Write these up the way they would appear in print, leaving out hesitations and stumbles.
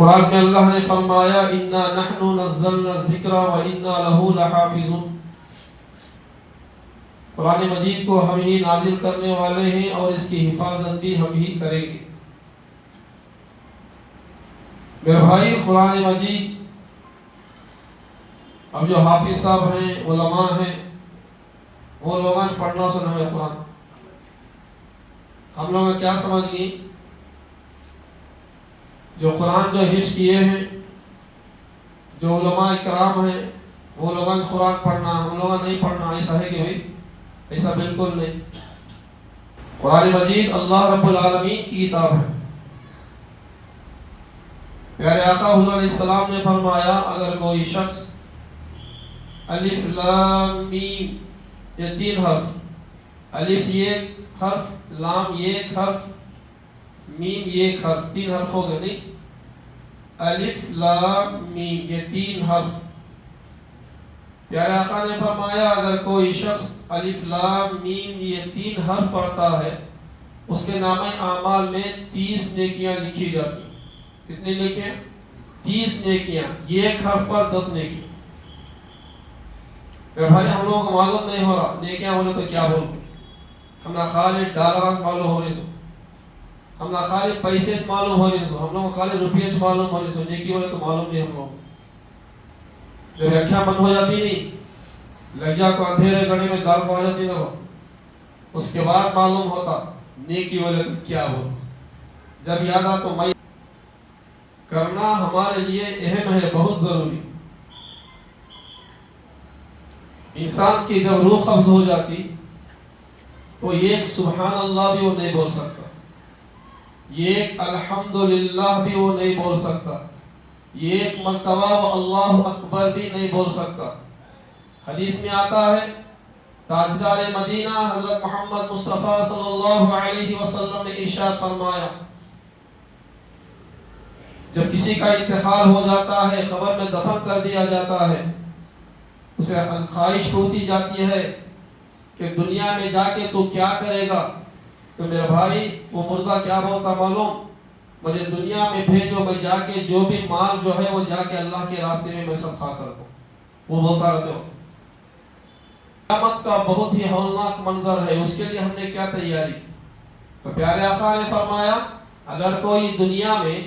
قرآن میں اللہ نے فرمایا انا نحن نزلنا الذکر وانا له لحافظون، قرآن مجید کو ہم ہی نازل کرنے والے ہیں اور اس کی حفاظت بھی ہم ہی کریں گے۔ میرے بھائی، قرآن مجید اب جو حافظ صاحب ہیں، علماء ہیں، وہ لوگ آج پڑھنا سنا ہے قرآن، ہم لوگ کیا سمجھ گئے؟ جو قرآن جو حفظ کیے ہیں، جو علماء کرام ہیں، وہ لوگ آج قرآن پڑھنا، ہم لوگ نہیں پڑھنا، ایسا ہے کہ بھائی؟ ایسا بالکل نہیں۔ قرآن مجید اللہ رب العالمین کی کتاب ہے۔ پیارے آقا حضور علیہ السلام نے فرمایا اگر کوئی شخص الف لام میم، یہ تین حرف، الف یہ حرف، لام یہ حرف، میم یہ حرف، تین حرف ہو گئے نہیں؟ الف لام میم یہ تین حرف۔ پیارے آقا نے فرمایا اگر کوئی شخص الف لام میم یہ تین حرف پڑھتا ہے، اس کے نامہ اعمال میں 30 نیکیاں لکھی جاتی ہیں۔ کتنی نیکیاں؟ 30 نیکیاں، یہ ایک حرف پر 10 نیکیاں۔ پھر بھائی ہم لوگوں کو معلوم نہیں ہو رہا نیکیاں بولے تو کیا بولتے؟ ہم نہ خالی ڈالر معلوم ہو رہی سو، ہم نہ خالی پیسے معلوم ہو رہی سو، ہم لوگ خالی روپیے سے معلوم ہو رہی سو، نیکی بولے تو معلوم نہیں ہم لوگ۔ جب اکھیاں بند ہو جاتی نہیں، لہجہ کو اندھیرے گڑھے میں دار کو آ جاتی نہ ہو، اس کے بعد معلوم ہوتا نیکی بولے تو کیا بولتے۔ جب یاد آ تو میں کرنا ہمارے لیے اہم ہے، بہت ضروری۔ انسان کی جب روح قبض ہو جاتی تو ایک سبحان اللہ بھی وہ نہیں بول سکتا، ایک الحمدللہ بھی وہ نہیں بول سکتا، ایک مرتبہ وہ اللہ اکبر بھی نہیں بول سکتا۔ حدیث میں آتا ہے تاجدار مدینہ حضرت محمد مصطفیٰ صلی اللہ علیہ وسلم نے ارشاد فرمایا جب کسی کا انتقال ہو جاتا ہے، قبر میں دفن کر دیا جاتا ہے، اسے خواہش پوچھی جاتی ہے کہ دنیا میں جا کے تو کیا کرے گا؟ تو میرے بھائی وہ مردہ کیا بولتا معلوم؟ مجھے دنیا میں بھیجو، میں جا کے جو بھی مال جو ہے وہ جا کے اللہ کے راستے میں صدقہ کر دوں۔ وہ بولتا رہتے ہو۔ قیامت کا بہت ہی ہولناک منظر ہے، اس کے لیے ہم نے کیا تیاری؟ تو پیارے آقا نے فرمایا اگر کوئی دنیا میں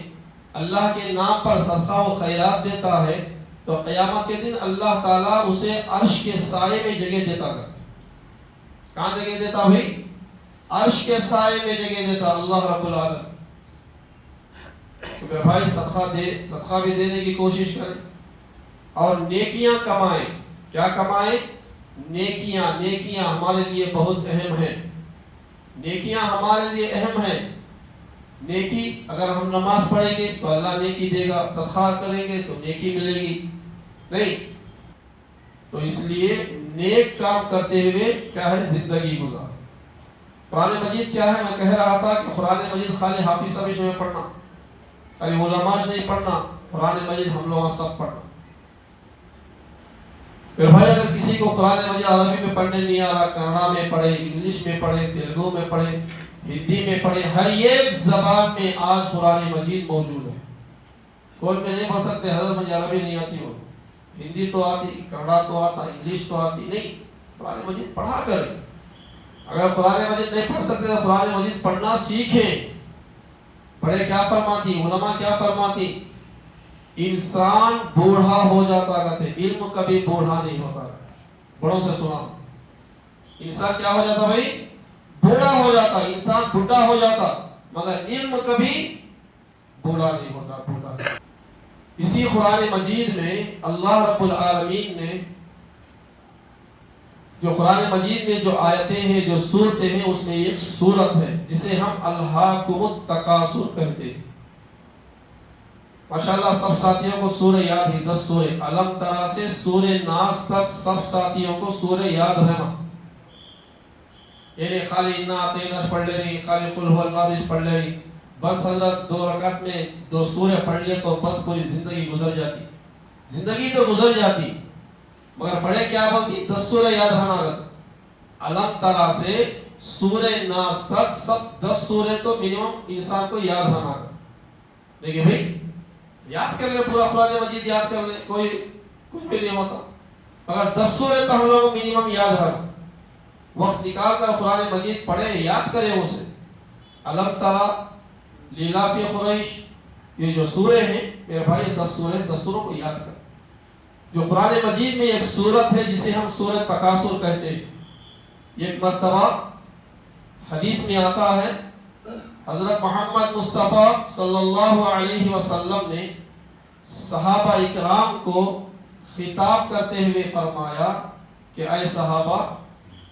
اللہ کے نام پر صدقہ و خیرات دیتا ہے تو قیامت کے دن اللہ تعالیٰ اسے عرش کے سائے میں جگہ دیتا ہے۔ کہاں جگہ دیتا بھائی؟ عرش کے سائے میں جگہ دیتا اللہ رب العالمین۔ تو میرے بھائی صدقہ بھی دینے کی کوشش کریں اور نیکیاں کمائیں۔ کیا کمائیں؟ نیکیاں ہمارے لیے بہت اہم ہیں، نیکیاں ہمارے لیے اہم ہیں۔ نیکی اگر ہم نماز پڑھیں گے تو اللہ نیکی دے گا، صدقہ کریں گے تو نیکی ملے گی نہیں؟ تو اس لیے نیک کام کرتے ہوئے کیا ہے زندگی گزار۔ قرآن مجید کیا ہے؟ میں کہہ رہا تھا کہ قرآن مجید خالی حافظ صاحب میں پڑھنا، خالی علماء نہیں پڑھنا، قرآن مجید ہم لوگ سب پڑھنا۔ پھر بھائی اگر کسی کو قرآن مجید عربی میں پڑھنے نہیں آ رہا، کنڑا میں پڑھے، انگلش میں پڑھے، تیلگو میں پڑھے، ہندی میں پڑھے، ہر ایک زبان میں آج قرآن مجید موجود ہے۔ کون میں نہیں پڑھ سکتے حضرت مجھے عربی نہیں آتی، وہ ہندی تو آتی، کنڑا تو آتا، انگلش تو آتی، نہیں، قرآن مجید پڑھا کریں۔ اگر قرآن مجید نہیں پڑھ سکتے تو قرآن مجید پڑھنا سیکھیں۔ بڑے کیا فرماتی، علماء کیا فرماتی؟ انسان بوڑھا ہو جاتا کہتے، علم کبھی بوڑھا نہیں ہوتا۔ بڑوں سے سنا، انسان کیا ہو جاتا بھائی؟ بوڑھا ہو جاتا، انسان بوڑھا ہو جاتا، مگر علم کبھی بوڑھا نہیں ہوتا، بوڑھا۔ اسی قرآن مجید میں اللہ رب العالمین نے جو قرآن مجید میں جو آیتیں ہیں، جو سورتیں ہیں، اس میں ایک سورت ہے جسے ہم الہاکم التکاثر کہتے ہیں۔ ماشاءاللہ سب ساتھیوں کو سورہ یاد ہی، 10 سورے علم ترا سے سورہ ناس تک سب ساتھیوں کو سورہ یاد ہے نا؟ یعنی خالی انا اعطیناک پڑھ لے رہی، خالی قل هو اللہ پڑھ لے رہی، بس حضرت 2 رکعت میں 2 سورے پڑھ لیے تو بس پوری زندگی گزر جاتی، زندگی تو گزر جاتی، مگر بڑے کیا بولتی؟ 10 سورہ یاد رہنا گا۔ علم ترا سے سورہ ناس تک سب 10 سورے تو منیمم انسان کو یاد رہنا گا۔ دیکھیں بھائی یاد کر لیں پورا قرآن مجید یاد کر لیں، کوئی کچھ بھی نہیں ہوتا. اگر 10 سورے تو ہم لوگوں کو منیمم یاد رکھیں، وقت نکال کر قرآن مجید پڑھیں، یاد کریں اسے. علم ترى لیلاف قریش، یہ جو سورے ہیں میرے بھائی 10 سورے، 10 سوروں کو یاد کریں. جو قرآن مجید میں ایک سورت ہے جسے ہم سورۃ تکاثر کہتے ہیں. ایک مرتبہ حدیث میں آتا ہے حضرت محمد مصطفیٰ صلی اللہ علیہ وسلم نے صحابہ اکرام کو خطاب کرتے ہوئے فرمایا کہ اے صحابہ،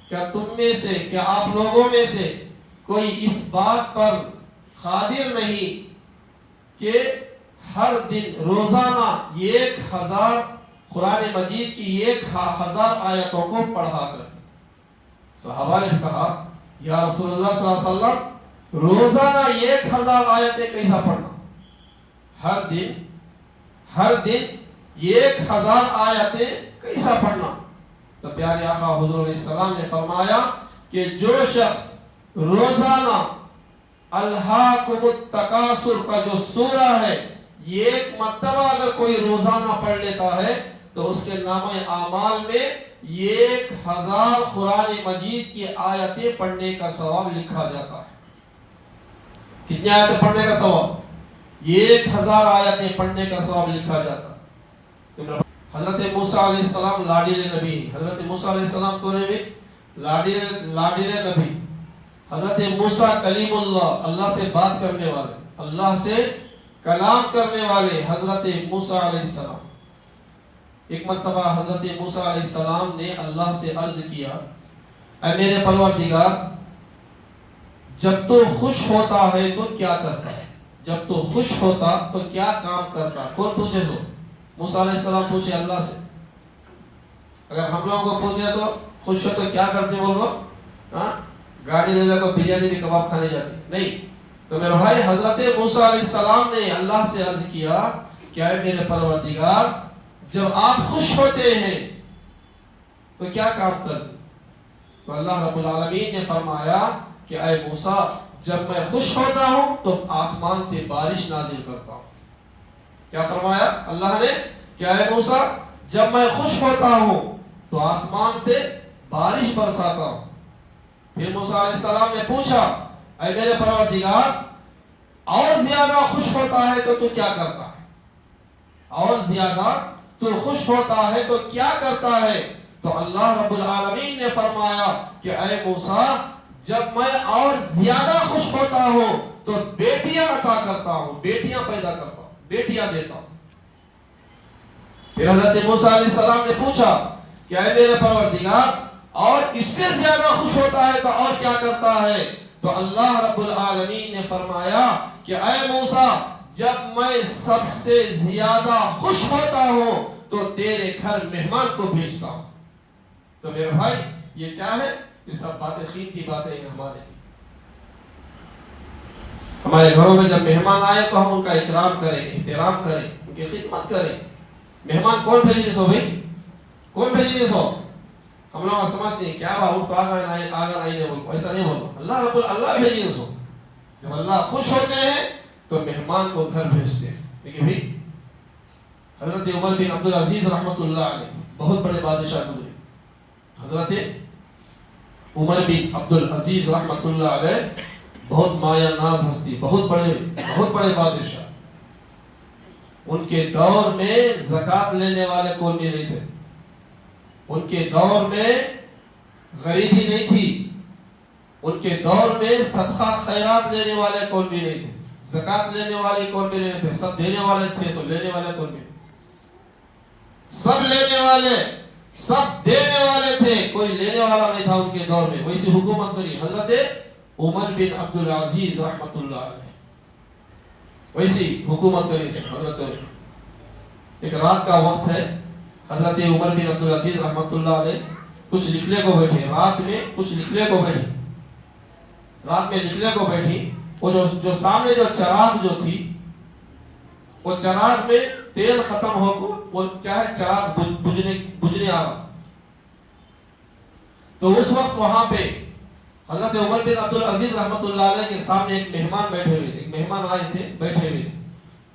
کیا تم میں سے، کیا آپ لوگوں میں سے کوئی اس بات پر قادر نہیں کہ ہر دن روزانہ 1000 قرآن مجید کی 1000 آیتوں کو پڑھا کر؟ صحابہ نے کہا یا رسول اللہ صلی اللہ علیہ وسلم، روزانہ 1000 آیتیں کیسا پڑھنا؟ ہر دن 1000 آیتیں کیسا پڑھنا؟ تو پیارے آقا حضور علیہ السلام نے فرمایا کہ جو شخص روزانہ الہاکم التکاثر کا جو سورہ ہے یہ ایک مرتبہ اگر کوئی روزانہ پڑھ لیتا ہے تو اس کے نامہ اعمال میں 1000 قرآن مجید کی آیتیں پڑھنے کا ثواب لکھا جاتا ہے. کتنی آیتیں پڑھنے کا ثواب؟ 1000 آیتیں پڑھنے کا ثواب لکھا جاتا ہے. حضرت موسیٰ علیہ السلام لاڈیل نبی، حضرت موسیٰ علیہ السلام کو نبی لاڈیل نبی. حضرت موسیٰ کلیم اللہ، اللہ سے بات کرنے والے، اللہ سے کلام کرنے والے حضرت موسیٰ علیہ السلام. ایک مرتبہ حضرت موسیٰ علیہ السلام نے اللہ سے عرض کیا اے میرے پروردگار، جب تو خوش ہوتا ہے تو کیا کرتا ہے؟ جب تو خوش ہوتا تو کیا کام کرتا؟ کون پوچھے سو؟ موسیٰ علیہ السلام پوچھے اللہ سے. اگر ہم لوگوں کو پوچھے تو خوش ہو تو کیا کرتے بولو؟ گاڑی لے لے کو بریانی بھی کباب کھانے جاتی نہیں. تو میرے بھائی حضرت موسیٰ علیہ السلام نے اللہ سے عرض کیا کہ اے میرے پروردگار، جب آپ خوش ہوتے ہیں تو کیا کام کرتے؟ تو اللہ رب العالمین نے فرمایا کہ اے موسیٰ، جب میں خوش ہوتا ہوں تو آسمان سے بارش نازل کرتا ہوں. کیا فرمایا اللہ نے کہ اے موسیٰ، جب میں خوش ہوتا ہوں تو آسمان سے بارش برساتا ہوں. پھر موسیٰ علیہ السلام نے پوچھا اے میرے پروردگار، اور زیادہ خوش ہوتا ہے تو کیا کرتا ہے؟ اور زیادہ تو خوش ہوتا ہے تو کیا کرتا ہے؟ تو اللہ رب العالمین نے فرمایا کہ اے موسیٰ، جب میں اور زیادہ خوش ہوتا ہوں تو بیٹیاں عطا کرتا ہوں، بیٹیاں پیدا کرتا ہوں، بیٹیاں دیتا ہوں. پھر حضرت موسیٰ علیہ السلام نے پوچھا کہ اے میرے پروردگار، اور اس سے زیادہ خوش ہوتا ہے تو اور کیا کرتا ہے؟ تو اللہ رب العالمین نے فرمایا کہ اے موسیٰ، جب میں سب سے زیادہ خوش ہوتا ہوں تو تیرے گھر مہمان کو بھیجتا ہوں. تو میرے بھائی یہ کیا ہے؟ یہ سب باتیں قیمتی باتیں ہیں ہمارے لیے. ہمارے گھروں میں جب مہمان آئے تو ہم ان کا اکرام کریں، احترام کریں، ان کی خدمت کریں. مہمان کون بھیجنے سو بھائی؟ کون بھیجنے سو؟ ہم لوگ سمجھتے ہیں کیا بابو کو آگا نہیں بولو، ایسا نہیں بولو. اللہ بھیجنے سو. جب اللہ خوش ہوتے ہیں تو مہمان کو گھر بھیجتے ہیں. لیکن بھی حضرت عمر بن عبدالعزیز رحمۃ اللہ علیہ بہت بڑے بادشاہ گزرے. حضرت عمر بن عبدالعزیز رحمۃ اللہ علیہ بہت مایا ناز ہستی، بہت بڑے بادشاہ. ان کے دور میں زکوٰۃ لینے والے کون بھی نہیں تھے. ان کے دور میں غریبی نہیں تھی. ان کے دور میں صدقہ خیرات لینے والے کون بھی نہیں تھے. زکوٰۃ لینے والے کون بھی نہیں تھے. سب دینے والے تھے تو لینے والے کون بھی نہیں. سب لینے والے، سب دینے والے تھے، کوئی لینے والا نہیں تھا ان کے دور میں. ویسی حکومت کری حضرت عمر بن عبدالعزیز رحمۃ اللہ علیہ. ویسی حکومت کری حضرت. ایک رات کا وقت ہے، حضرت عمر بن عبدالعزیز رحمۃ اللہ علیہ کچھ لکھنے کو بیٹھے. رات میں کچھ لکھنے کو بیٹھی. رات میں لکھنے کو بیٹھی. وہ جو سامنے جو چراغ جو تھی، وہ چراغ میں تیل ختم ہو کو وہ کیا ہے، چراغ بجھنے آ رہا. تو اس وقت وہاں پہ حضرت عمر بن عبدالعزیز رحمۃ اللہ علیہ کے سامنے ایک مہمان بیٹھے ہوئے تھے. ایک مہمان آئے تھے، بیٹھے ہوئے تھے.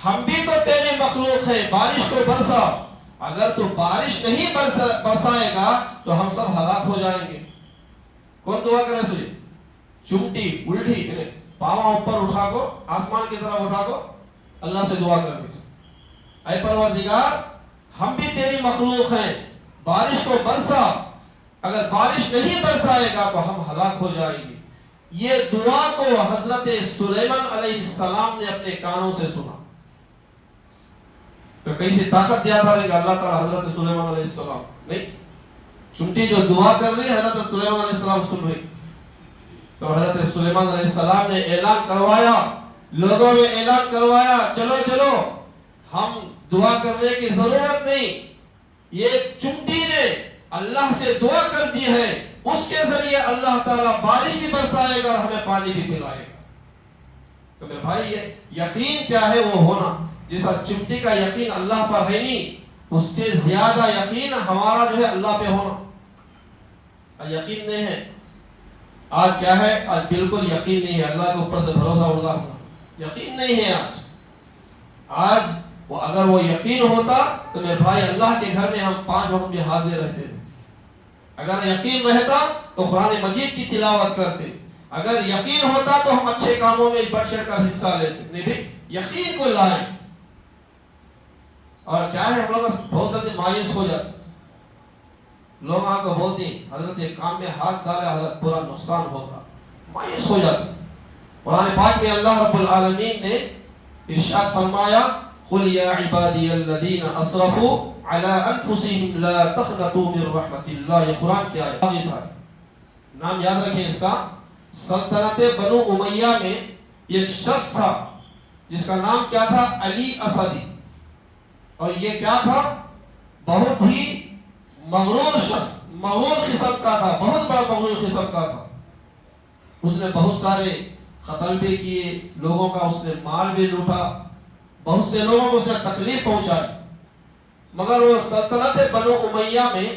ہم بھی تو تیری مخلوق ہیں، بارش کو برسا، اگر تو بارش نہیں برسائے گا تو ہم سب ہلاک ہو جائیں گے۔ کون دعا کرے سوئی؟ چمٹی الٹی پاوا اوپر اٹھا کو آسمان کی طرف اٹھا کو اللہ سے دعا کر دی، اے پروردگار ہم بھی تیری مخلوق ہیں، بارش کو برسا، اگر بارش نہیں برسائے گا تو ہم ہلاک ہو جائیں گے۔ یہ دعا کو حضرت سلیمان علیہ السلام نے اپنے کانوں سے سنا۔ تو کیسی طاقت دیا تھا اللہ تعالیٰ حضرت سلیمان علیہ السلام؟ نہیں، چمٹی جو دعا کر رہی حضرت سلیمان علیہ السلام سن رہی۔ تو حضرت سلیمان علیہ السلام نے اعلان کروایا، لوگوں میں اعلان کروایا، چلو چلو ہم دعا کرنے کی ضرورت نہیں، یہ چمٹی نے اللہ سے دعا کر دی ہے، اس کے ذریعے اللہ تعالیٰ بارش بھی برسائے گا اور ہمیں پانی بھی پلائے گا۔ تو میرے بھائی یہ یقین کیا ہے وہ ہونا، جیسا چمٹی کا یقین اللہ پر ہے نہیں، اس سے زیادہ یقین ہمارا جو ہے اللہ پہ ہونا۔ یقین نہیں ہے آج کیا ہے؟ آج بالکل یقین نہیں ہے، اللہ کے اوپر سے بھروسہ اڑ گیا، یقین نہیں ہے آج وہ اگر وہ یقین ہوتا تو میرے بھائی اللہ کے گھر میں ہم 5 وقت بھی حاضر رہتے تھے۔ اگر یقین رہتا تو قرآن مجید کی تلاوت کرتے، اگر یقین ہوتا تو ہم اچھے کاموں میں بڑھ چڑھ کر حصہ لیتے، نہیں بھی یقین کو لائیں۔ اور کیا ہے ہم لوگ بہت زیادہ مایوس ہو جاتے، لوگ آپ کو بولتے ہیں حضرت ایک کام میں ہاتھ ڈالے حضرت پورا نقصان ہوگا، مایوس ہو جاتے۔ قرآن پاک میں اللہ رب العالمین نے ارشاد فرمایا قُلْ يَا عِبَادِيَ الَّذِينَ أَسْرَفُوا عَلَىٰ أَنفُسِهِمْ لَا تَقْنَطُوا مِن رَحْمَةِ اللَّهِ۔ یہ قرآن کی آیت تھا، نام یاد رکھیں اس کا۔ سلطنت بنو امیہ میں ایک شخص تھا جس کا نام کیا تھا؟ علی اسدی، اور یہ کیا تھا؟ بہت ہی مغرور شخص، مغرور قسم کا تھا، بہت بڑا مغرور قسم کا تھا۔ اس نے بہت سارے قتل بھی کیے، لوگوں کا اس نے مال بھی لوٹا، بہت سے لوگوں کو اس نے تکلیف پہنچائی، مگر وہ سلطنت بنو امیہ میں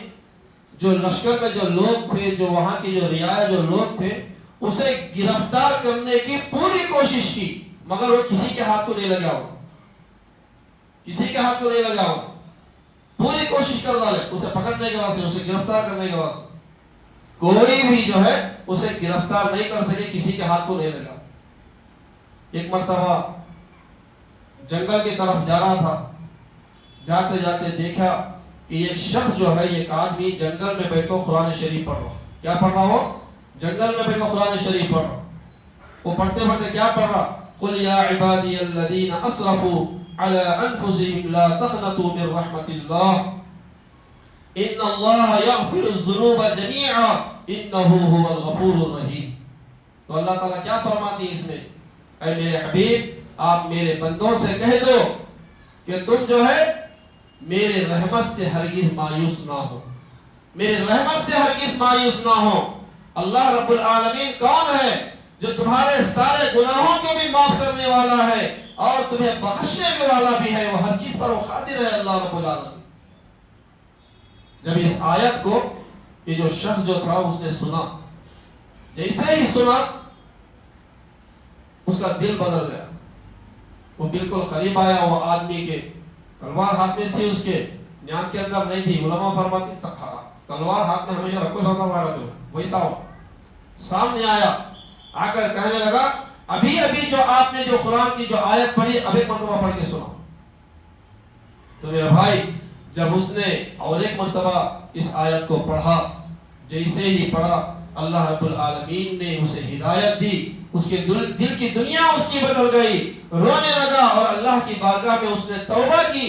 جو لشکر میں جو لوگ تھے، جو وہاں کی جو رعایا جو لوگ تھے، اسے گرفتار کرنے کی پوری کوشش کی، مگر وہ کسی کے ہاتھ کو نہیں لگا ہوا، کسی کے ہاتھ کو نہیں لگا ہوا، پوری کوشش کر ڈالے اسے پکڑنے کے واسطے، اسے گرفتار کرنے کے واسطے، کوئی بھی جو ہے اسے گرفتار نہیں کر سکے، کسی کے ہاتھ کو نہیں لگا۔ ایک مرتبہ جنگل کی طرف جا رہا تھا، جاتے جاتے دیکھا کہ ایک شخص جو ہے، ایک آدمی جنگل میں بیٹھو قرآن شریف پڑھ رہا۔ کیا پڑھ رہا ہو؟ جنگل میں بیٹھو قرآن شریف پڑھ رہا۔ وہ پڑھتے پڑھتے کیا پڑھ رہا؟ قُلْ يَا عِبَادِيَ الَّذِينَ أَسْرَفُوا عَلَىٰ أَنفُسِهِمْ لَا تَقْنَطُوا مِن رَحْمَةِ اللَّهِ إِنَّ اللَّهَ يَغْفِرُ الذُّنُوبَ جَمِيعًا إِنَّهُ هُوَ الْغَفُورُ الرَّحِيمُ۔ تو اللہ تعالیٰ کیا فرماتی ہے اس میں؟ اے میرے حبیب آپ میرے بندوں سے کہہ دو کہ تم جو ہے میرے رحمت سے ہرگز مایوس نہ ہو، میرے رحمت سے ہرگز مایوس نہ ہو۔ اللہ رب العالمین کون ہے؟ جو تمہارے سارے گناہوں کو بھی معاف کرنے والا ہے اور تمہیں بخشنے بھی والا بھی ہے، وہ ہر چیز پر وہ قادر ہے اللہ رب العالمین۔ جب اس آیت کو یہ جو شخص جو تھا اس نے سنا، جیسے ہی سنا اس کا دل بدل گیا، وہ بالکل قریب آیا، وہ آدمی کے تلوار ہاتھ میں تھی، اس کے نیام کے اندر نہیں تھی۔ علماء فرماتے تلوار ہاتھ میں ہمیشہ رکھو سوتا لگا دو، ویسا ہو سامنے آیا، آ کر کہنے لگا ابھی ابھی جو آپ نے جو قرآن کی جو آیت پڑھی اب ایک مرتبہ پڑھ کے سنا۔ تو میرے بھائی جب اس نے اور ایک مرتبہ اس آیت کو پڑھا، جیسے ہی پڑھا اللہ رب العالمین نے اسے ہدایت دی، اس کے دل کی دنیا اس کی بدل گئی، رونے لگا اور اللہ کی بارگاہ میں اس نے توبہ کی،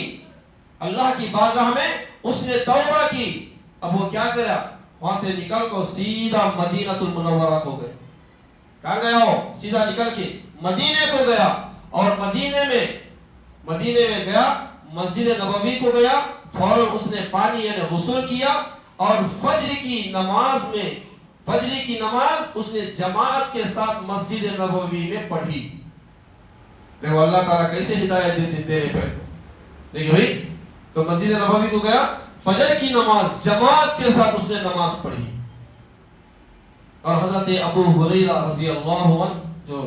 اللہ کی بارگاہ میں اس نے توبہ کی۔ اب وہ کیا کرا؟ وہاں سے نکل کو سیدھا مدینہ المنورہ کو گئے۔ کہاں گیا ہو؟ سیدھا نکل کے مدینے کو گیا، اور مدینے میں گیا، مسجد نبوی کو گیا، فوراً اس نے پانی یعنی غسل کیا، اور فجر کی نماز اس نے جماعت کے ساتھ مسجد نبوی میں پڑھی۔ دیکھو اللہ تعالیٰ کیسے ہدایت دینے پہ، دیکھیں بھائی، تو مسجد نبوی کو گیا، فجر کی نماز جماعت کے ساتھ اس نے نماز پڑھی، اور حضرت ابو ہریرہ رضی اللہ عنہ جو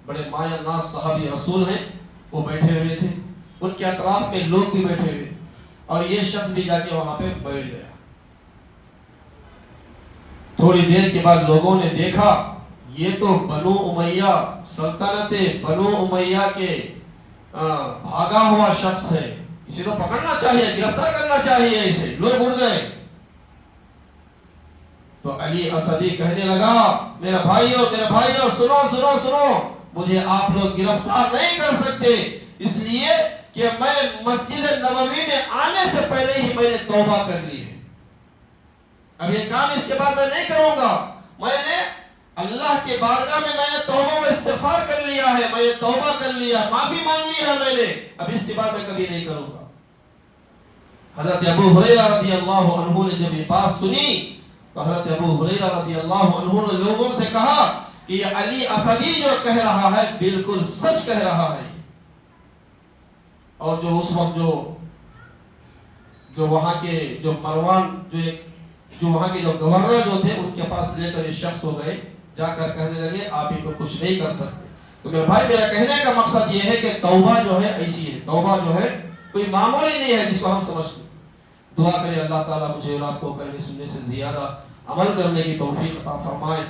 بڑے مایہ ناز صحابی رسول ہیں وہ بیٹھے ہوئے تھے۔ ان کے اطراف میں لوگ بھی بیٹھے ہوئے اور یہ شخص بھی جا کے وہاں پہ بیٹھ گیا. تھوڑی دیر کے بعد لوگوں نے دیکھا یہ تو بنو امیہ سلطنت بنو امیہ کے بھاگا ہوا شخص ہے, اسے تو پکڑنا چاہیے, گرفتار کرنا چاہیے اسے. لوگ اڑ گئے. تو علی اسدی کہنے لگا میرے بھائیو سنو سنو سنو, مجھے آپ لوگ گرفتار نہیں کر سکتے, اس لیے کہ میں مسجد نبوی میں آنے سے پہلے ہی میں نے توبہ کر لی ہے. اب یہ کام اس کے بعد میں نہیں کروں گا. میں نے اللہ کے بارگاہ میں نے توبہ و استغفار کر لیا ہے, میں نے توبہ کر لیا, معافی مانگ لی ہے میں نے, اب اس کے بعد میں کبھی نہیں کروں گا. حضرت ابو ہریرہ رضی اللہ عنہ نے جب یہ بات سنی تو حضرت ابو ہریرہ رضی اللہ عنہ نے لوگوں سے کہا کہ یہ علی اسدی جو کہہ رہا ہے بالکل سچ کہہ رہا ہے. اور جو اس وقت جو وہاں کے جو مروان جو وہاں کے جو گورنر جو تھے ان کے پاس لے کر اس شخص کو گئے, جا کر کہنے لگے آپ ان کو کچھ نہیں کر سکتے. تو میرے بھائی میرا کہنے کا مقصد یہ ہے کہ توبہ جو ہے ایسی ہے, توبہ جو ہے کوئی معمولی نہیں ہے جس کو ہم سمجھتے. دعا کریں اللہ تعالیٰ مجھے اور آپ کو کہنے سننے سے زیادہ عمل کرنے کی توفیق عطا فرمائے.